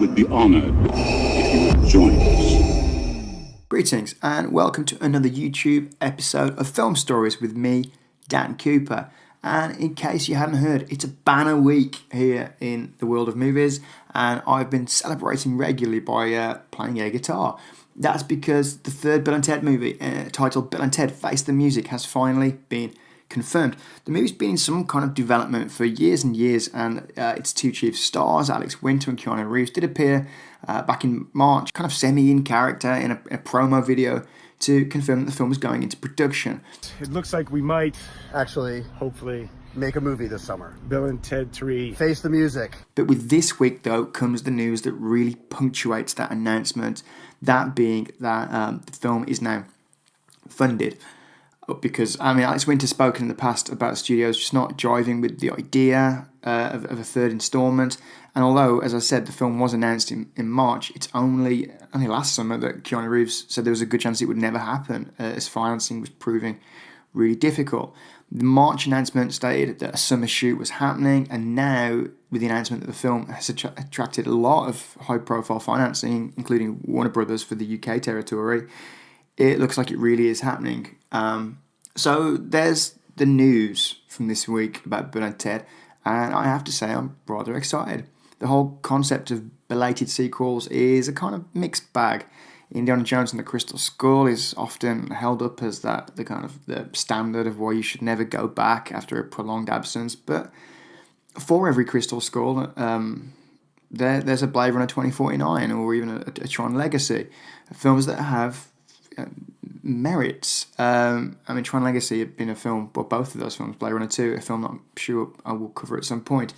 would be honored if you would join us. Greetings and welcome to another YouTube episode of Film Stories with me, Dan Cooper. And in case you hadn't heard, it's a banner week here in the world of movies, and I've been celebrating regularly by playing air guitar. That's because the third Bill and Ted movie, titled Bill and Ted Face the Music, has finally been confirmed. The movie's been in some kind of development for years and years, and its two chief stars, Alex Winter and Keanu Reeves, did appear back in March, kind of semi-in character in a promo video to confirm that the film was going into production. It looks like we might actually, hopefully make a movie this summer. Bill and Ted 3. Face the Music. But with this week, though, comes the news that really punctuates that announcement, that being that the film is now funded. Because, Alex Winter's spoken in the past about studios just not jiving with the idea of a third instalment. And although, as I said, the film was announced in March, it's only last summer that Keanu Reeves said there was a good chance it would never happen, as financing was proving really difficult. The March announcement stated that a summer shoot was happening, and now, with the announcement that the film has attracted a lot of high-profile financing, including Warner Brothers for the UK territory, it looks like it really is happening. So there's the news from this week about Bill and Ted, and I have to say I'm rather excited. The whole concept of belated sequels is a kind of mixed bag. Indiana Jones and the Crystal Skull is often held up as the standard of why you should never go back after a prolonged absence, but for every Crystal Skull, there's a Blade Runner 2049 or even a Tron Legacy, films that have merits. Tron Legacy had been a film, well, both of those films, Blade Runner 2, a film that I'm sure I will cover at some point.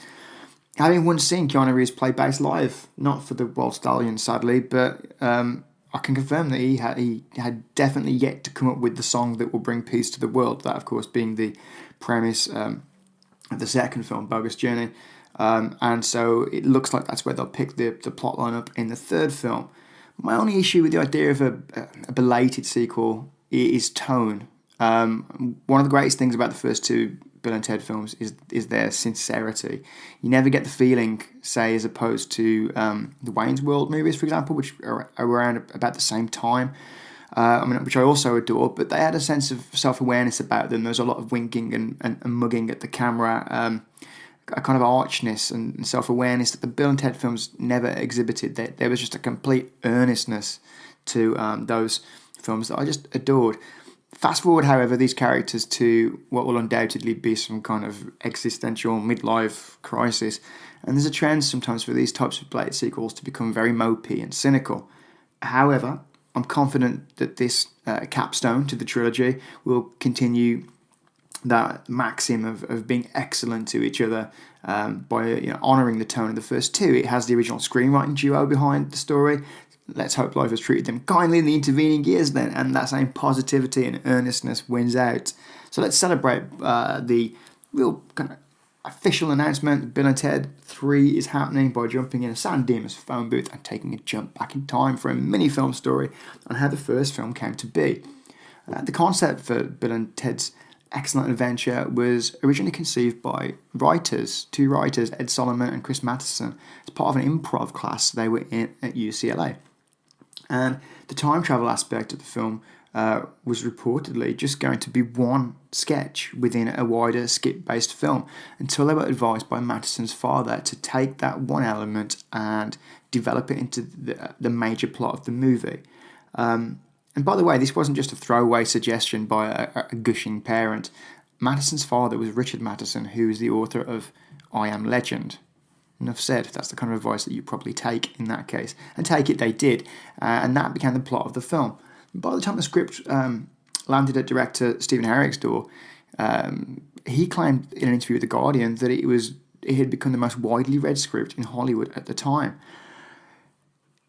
Having once seen Keanu Reeves play bass live, not for the Wild Stallion, sadly, but I can confirm that he had definitely yet to come up with the song that will bring peace to the world. That, of course, being the premise of the second film, Bogus Journey. And so it looks like that's where they'll pick the plot line up in the third film. My only issue with the idea of a belated sequel is tone. One of the greatest things about the first two Bill and Ted films is their sincerity. You never get the feeling, say, as opposed to the Wayne's World movies, for example, which are around about the same time, which I also adore, but they had a sense of self-awareness about them. There was a lot of winking and mugging at the camera, a kind of archness and self-awareness that the Bill and Ted films never exhibited. There was just a complete earnestness to those films that I just adored. Fast forward, however, these characters to what will undoubtedly be some kind of existential midlife crisis, and there's a trend sometimes for these types of belated sequels to become very mopey and cynical. However, I'm confident that this capstone to the trilogy will continue that maxim of being excellent to each other by honouring the tone of the first two. It has the original screenwriting duo behind the story. Let's hope life has treated them kindly in the intervening years then, and that same positivity and earnestness wins out. So let's celebrate the real kind of official announcement. Bill and Ted 3 is happening by jumping in a San Dimas phone booth and taking a jump back in time for a mini-film story on how the first film came to be. The concept for Bill and Ted's excellent adventure was originally conceived by two writers, Ed Solomon and Chris Matheson, as part of an improv class they were in at UCLA. And the time travel aspect of the film was reportedly just going to be one sketch within a wider skit-based film, until they were advised by Matheson's father to take that one element and develop it into the major plot of the movie. And by the way, this wasn't just a throwaway suggestion by a gushing parent. Matheson's father was Richard Matheson, who is the author of I Am Legend. Enough said, that's the kind of advice that you probably take in that case. And take it they did, and that became the plot of the film. By the time the script landed at director Stephen Herrick's door, he claimed in an interview with The Guardian that it had become the most widely read script in Hollywood at the time.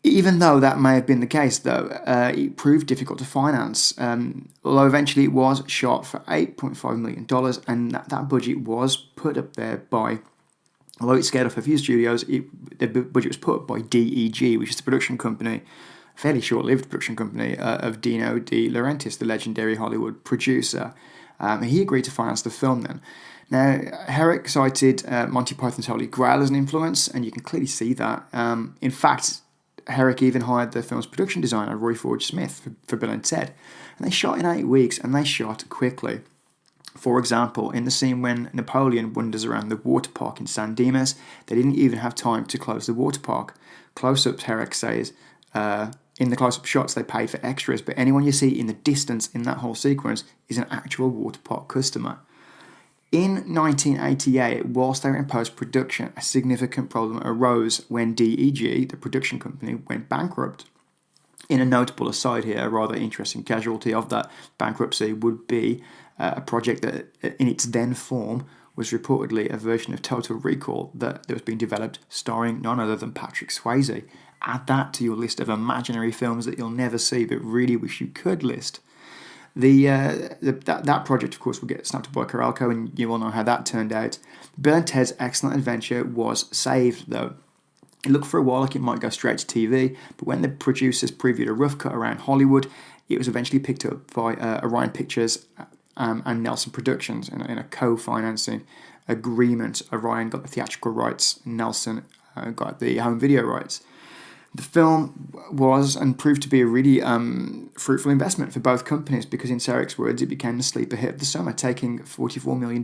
Even though that may have been the case, though, it proved difficult to finance, although eventually it was shot for $8.5 million, and that budget was put up there by, although it scared off a few studios, the budget was put up by DEG, which is the production company, a fairly short-lived production company, of Dino De Laurentiis, the legendary Hollywood producer. He agreed to finance the film then. Now, Herrick cited Monty Python's Holy Grail as an influence, and you can clearly see that. In fact, Herrick even hired the film's production designer, Roy Forge Smith, for Bill and Ted. And they shot in 8 weeks, and they shot quickly. For example, in the scene when Napoleon wanders around the water park in San Dimas, they didn't even have time to close the water park. Close-ups, Herrick says, in the close-up shots they paid for extras, but anyone you see in the distance in that whole sequence is an actual water park customer. In 1988, whilst they were in post-production, a significant problem arose when DEG, the production company, went bankrupt. In a notable aside here, a rather interesting casualty of that bankruptcy would be a project that, in its then form, was reportedly a version of Total Recall that was being developed starring none other than Patrick Swayze. Add that to your list of imaginary films that you'll never see but really wish you could list. That project, of course, will get snapped up by Carolco, and you all know how that turned out. Bill and Ted's Excellent Adventure was saved, though. It looked for a while like it might go straight to TV, but when the producers previewed a rough cut around Hollywood, it was eventually picked up by Orion Pictures and Nelson Productions in a co-financing agreement. Orion got the theatrical rights, Nelson got the home video rights. The film was and proved to be a really fruitful investment for both companies because, in Sarik's words, it became the sleeper hit of the summer, taking $44 million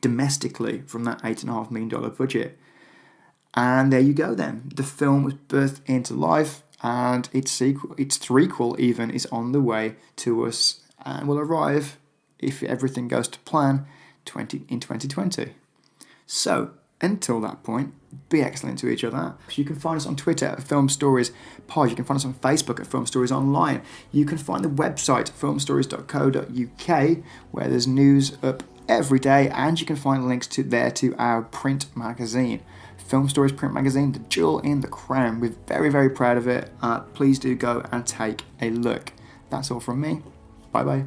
domestically from that $8.5 million budget. And there you go then. The film was birthed into life, and its threequel even is on the way to us and will arrive, if everything goes to plan, in 2020. So, until that point, be excellent to each other. You can find us on Twitter at Film Stories Pod. You can find us on Facebook at Film Stories Online. You can find the website filmstories.co.uk, where there's news up every day, and you can find links to our print magazine. Film Stories print magazine, the jewel in the crown. We're very, very proud of it. Please do go and take a look. That's all from me. Bye-bye.